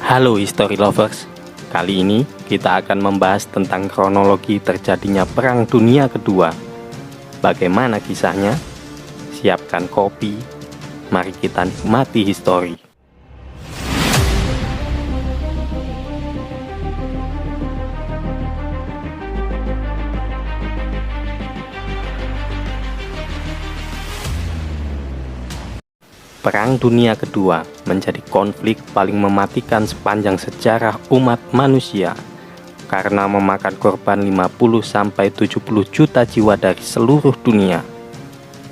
Halo History Lovers, kali ini kita akan membahas tentang kronologi terjadinya Perang Dunia Kedua. Bagaimana kisahnya? Siapkan kopi, mari kita nikmati histori. Perang Dunia Kedua menjadi konflik paling mematikan sepanjang sejarah umat manusia karena memakan korban 50-70 juta jiwa dari seluruh dunia.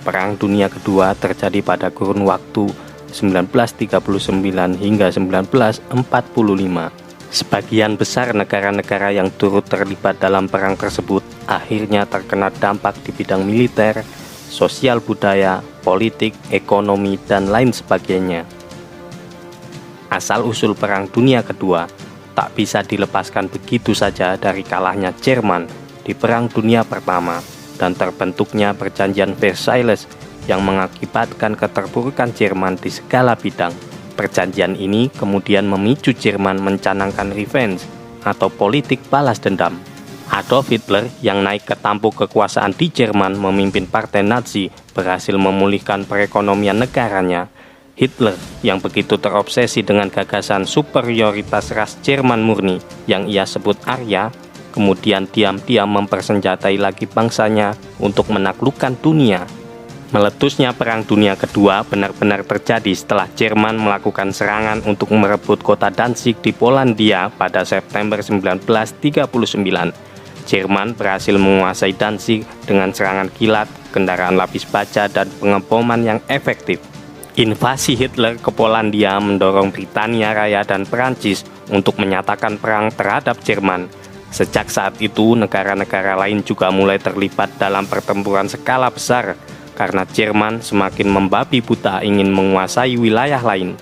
Perang Dunia Kedua terjadi pada kurun waktu 1939 hingga 1945. Sebagian besar negara-negara yang turut terlibat dalam perang tersebut akhirnya terkena dampak di bidang militer, sosial budaya, politik, ekonomi, dan lain sebagainya. Asal-usul Perang Dunia Kedua tak bisa dilepaskan begitu saja dari kalahnya Jerman di Perang Dunia Pertama dan terbentuknya Perjanjian Versailles yang mengakibatkan keterpurukan Jerman di segala bidang. Perjanjian ini kemudian memicu Jerman mencanangkan revenge atau politik balas dendam. Adolf Hitler yang naik ke tampuk kekuasaan di Jerman memimpin partai Nazi berhasil memulihkan perekonomian negaranya. Hitler yang begitu terobsesi dengan gagasan superioritas ras Jerman murni yang ia sebut Arya, kemudian diam-diam mempersenjatai lagi bangsanya untuk menaklukkan dunia. Meletusnya Perang Dunia Kedua benar-benar terjadi setelah Jerman melakukan serangan untuk merebut kota Danzig di Polandia pada September 1939. Jerman berhasil menguasai Danzig dengan serangan kilat, kendaraan lapis baja, dan pengeboman yang efektif. Invasi Hitler ke Polandia mendorong Britania Raya dan Perancis untuk menyatakan perang terhadap Jerman. Sejak saat itu, negara-negara lain juga mulai terlibat dalam pertempuran skala besar karena Jerman semakin membabi buta ingin menguasai wilayah lain.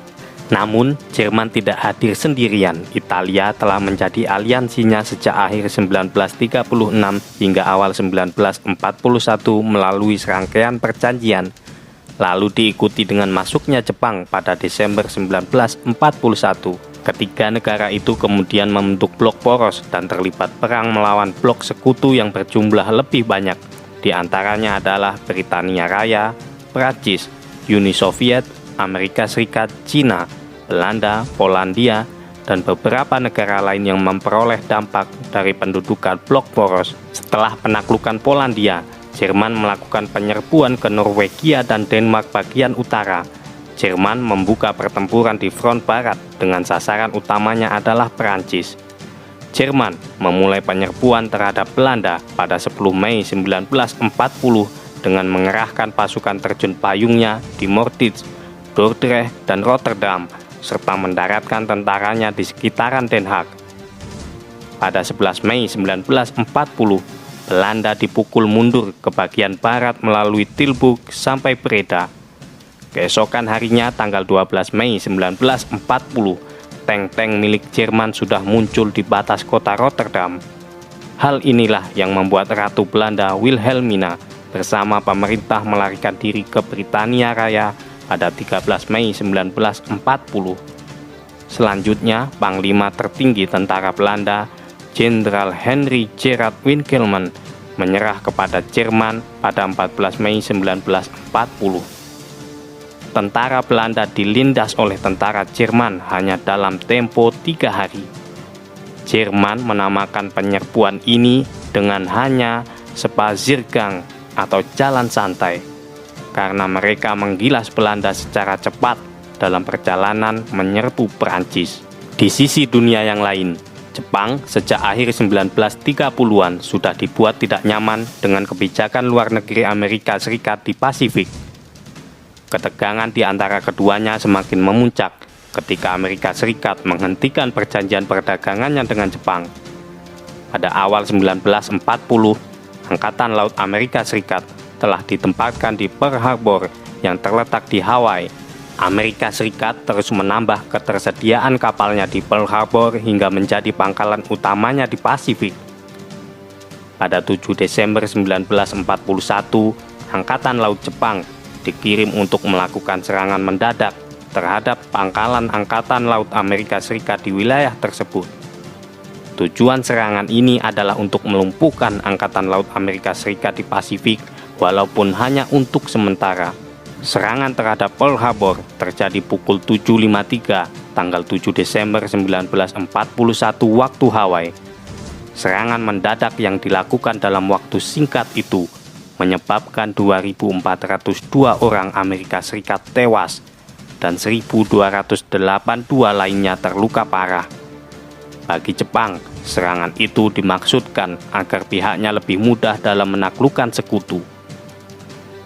Namun, Jerman tidak hadir sendirian. Italia telah menjadi aliansinya sejak akhir 1936 hingga awal 1941 melalui serangkaian perjanjian. Lalu diikuti dengan masuknya Jepang pada Desember 1941. Ketiga negara itu kemudian membentuk blok poros dan terlibat perang melawan blok sekutu yang berjumlah lebih banyak. Di antaranya adalah Britania Raya, Prancis, Uni Soviet, Amerika Serikat, Cina, Belanda, Polandia, dan beberapa negara lain yang memperoleh dampak dari pendudukan blok poros. Setelah penaklukan Polandia, Jerman melakukan penyerbuan ke Norwegia dan Denmark bagian utara. Jerman membuka pertempuran di front barat dengan sasaran utamanya adalah Perancis. Jerman memulai penyerbuan terhadap Belanda pada 10 Mei 1940 dengan mengerahkan pasukan terjun payungnya di Moerdijk, Dordrecht, dan Rotterdam, serta mendaratkan tentaranya di sekitaran Den Haag. Pada 11 Mei 1940, Belanda dipukul mundur ke bagian barat melalui Tilburg sampai Breda. Keesokan harinya, tanggal 12 Mei 1940, tank-tank milik Jerman sudah muncul di batas kota Rotterdam. Hal inilah yang membuat Ratu Belanda Wilhelmina bersama pemerintah melarikan diri ke Britania Raya pada 13 Mei 1940. Selanjutnya, Panglima tertinggi tentara Belanda, Jenderal Henry Gerard Winkelmann, menyerah kepada Jerman pada 14 Mei 1940. Tentara Belanda dilindas oleh tentara Jerman hanya dalam tempo 3 hari. Jerman menamakan penyerbuan ini dengan hanya Spaziergang atau jalan santai, karena mereka menggilas Belanda secara cepat dalam perjalanan menyerbu Perancis. Di sisi dunia yang lain, Jepang sejak akhir 1930-an sudah dibuat tidak nyaman dengan kebijakan luar negeri Amerika Serikat di Pasifik. Ketegangan di antara keduanya semakin memuncak ketika Amerika Serikat menghentikan perjanjian perdagangannya dengan Jepang. Pada awal 1940, Angkatan Laut Amerika Serikat telah ditempatkan di Pearl Harbor yang terletak di Hawaii. Amerika Serikat terus menambah ketersediaan kapalnya di Pearl Harbor hingga menjadi pangkalan utamanya di Pasifik. Pada 7 Desember 1941, Angkatan Laut Jepang dikirim untuk melakukan serangan mendadak terhadap pangkalan Angkatan Laut Amerika Serikat di wilayah tersebut. Tujuan serangan ini adalah untuk melumpuhkan Angkatan Laut Amerika Serikat di Pasifik, walaupun hanya untuk sementara. Serangan terhadap Pearl Harbor terjadi pukul 7.53 tanggal 7 Desember 1941 waktu Hawaii. Serangan mendadak yang dilakukan dalam waktu singkat itu menyebabkan 2.402 orang Amerika Serikat tewas dan 1.282 lainnya terluka parah. Bagi Jepang, serangan itu dimaksudkan agar pihaknya lebih mudah dalam menaklukkan sekutu.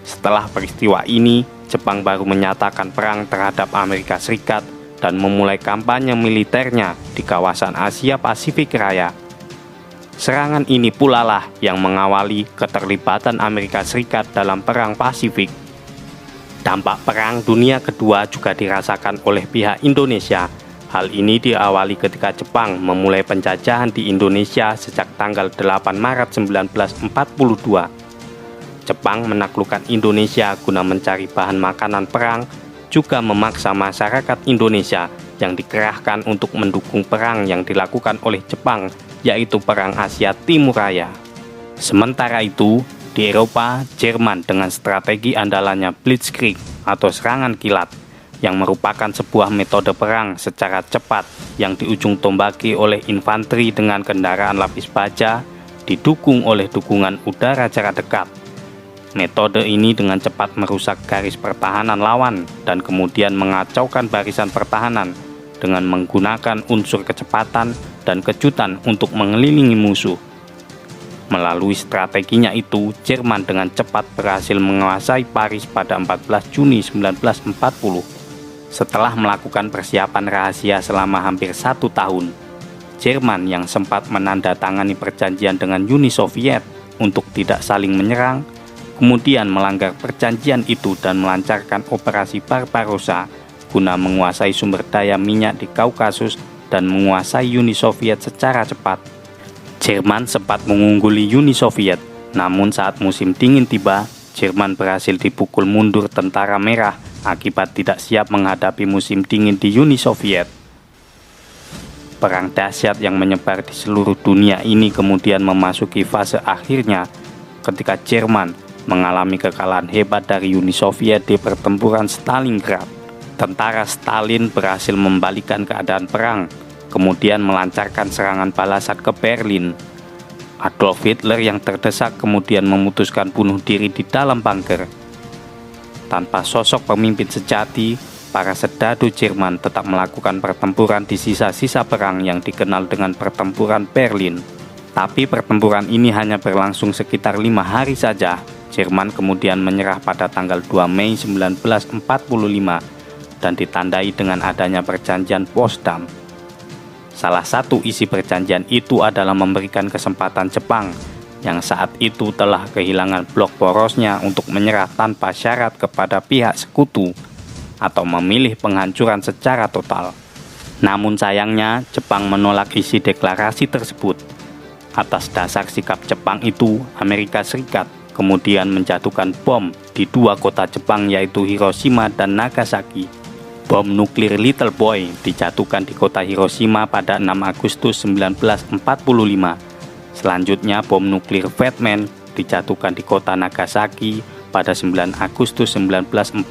Setelah peristiwa ini, Jepang baru menyatakan perang terhadap Amerika Serikat dan memulai kampanye militernya di kawasan Asia Pasifik Raya. Serangan ini pula lah yang mengawali keterlibatan Amerika Serikat dalam Perang Pasifik. Dampak Perang Dunia Kedua juga dirasakan oleh pihak Indonesia. Hal ini diawali ketika Jepang memulai penjajahan di Indonesia sejak tanggal 8 Maret 1942. Jepang menaklukkan Indonesia guna mencari bahan makanan perang, juga memaksa masyarakat Indonesia yang dikerahkan untuk mendukung perang yang dilakukan oleh Jepang, yaitu Perang Asia Timur Raya. Sementara itu, di Eropa, Jerman dengan strategi andalannya Blitzkrieg atau serangan kilat, yang merupakan sebuah metode perang secara cepat yang diujung tombaki oleh infanteri dengan kendaraan lapis baja, didukung oleh dukungan udara jarak dekat. Metode ini dengan cepat merusak garis pertahanan lawan dan kemudian mengacaukan barisan pertahanan dengan menggunakan unsur kecepatan dan kejutan untuk mengelilingi musuh. Melalui strateginya itu, Jerman dengan cepat berhasil menguasai Paris pada 14 Juni 1940. Setelah melakukan persiapan rahasia selama hampir 1 tahun, Jerman yang sempat menandatangani perjanjian dengan Uni Soviet untuk tidak saling menyerang, kemudian melanggar perjanjian itu dan melancarkan operasi Barbarossa guna menguasai sumber daya minyak di Kaukasus dan menguasai Uni Soviet secara cepat. Jerman sempat mengungguli Uni Soviet, namun saat musim dingin tiba, Jerman berhasil dipukul mundur tentara merah akibat tidak siap menghadapi musim dingin di Uni Soviet. Perang dahsyat yang menyebar di seluruh dunia ini kemudian memasuki fase akhirnya ketika Jerman mengalami kekalahan hebat dari Uni Soviet di pertempuran Stalingrad. Tentara Stalin berhasil membalikan keadaan perang, kemudian melancarkan serangan balasan ke Berlin. Adolf Hitler yang terdesak kemudian memutuskan bunuh diri di dalam bunker. Tanpa sosok pemimpin sejati, para serdadu Jerman tetap melakukan pertempuran di sisa-sisa perang yang dikenal dengan pertempuran Berlin. Tapi pertempuran ini hanya berlangsung sekitar 5 hari saja. Jerman kemudian menyerah pada tanggal 2 Mei 1945 dan ditandai dengan adanya perjanjian Potsdam. Salah satu isi perjanjian itu adalah memberikan kesempatan Jepang yang saat itu telah kehilangan blok porosnya untuk menyerah tanpa syarat kepada pihak sekutu atau memilih penghancuran secara total. Namun sayangnya Jepang menolak isi deklarasi tersebut. Atas dasar sikap Jepang itu, Amerika Serikat kemudian menjatuhkan bom di 2 kota Jepang yaitu Hiroshima dan Nagasaki. Bom nuklir Little Boy dijatuhkan di kota Hiroshima pada 6 Agustus 1945. Selanjutnya bom nuklir Fat Man dijatuhkan di kota Nagasaki pada 9 Agustus 1945.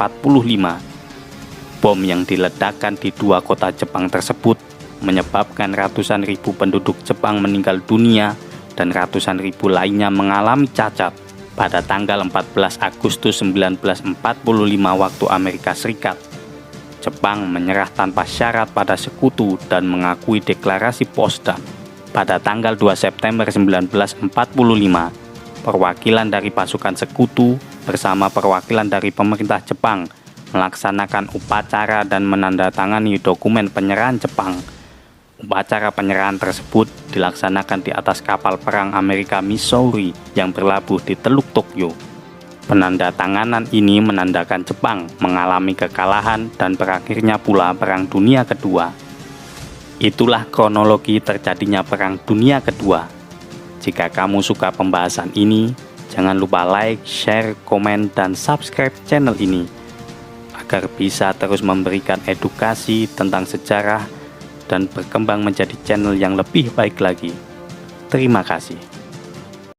Bom yang diledakkan di 2 kota Jepang tersebut menyebabkan ratusan ribu penduduk Jepang meninggal dunia dan ratusan ribu lainnya mengalami cacat. Pada tanggal 14 Agustus 1945 waktu Amerika Serikat, Jepang menyerah tanpa syarat pada sekutu dan mengakui deklarasi Potsdam. Pada tanggal 2 September 1945, perwakilan dari pasukan sekutu bersama perwakilan dari pemerintah Jepang melaksanakan upacara dan menandatangani dokumen penyerahan Jepang. Upacara penyerahan tersebut dilaksanakan di atas kapal perang Amerika Missouri yang berlabuh di Teluk Tokyo. Penandatanganan ini menandakan Jepang mengalami kekalahan dan berakhirnya pula Perang Dunia Kedua. Itulah kronologi terjadinya Perang Dunia Kedua. Jika kamu suka pembahasan ini, jangan lupa like, share, komen, dan subscribe channel ini agar bisa terus memberikan edukasi tentang sejarah dan berkembang menjadi channel yang lebih baik lagi. Terima kasih.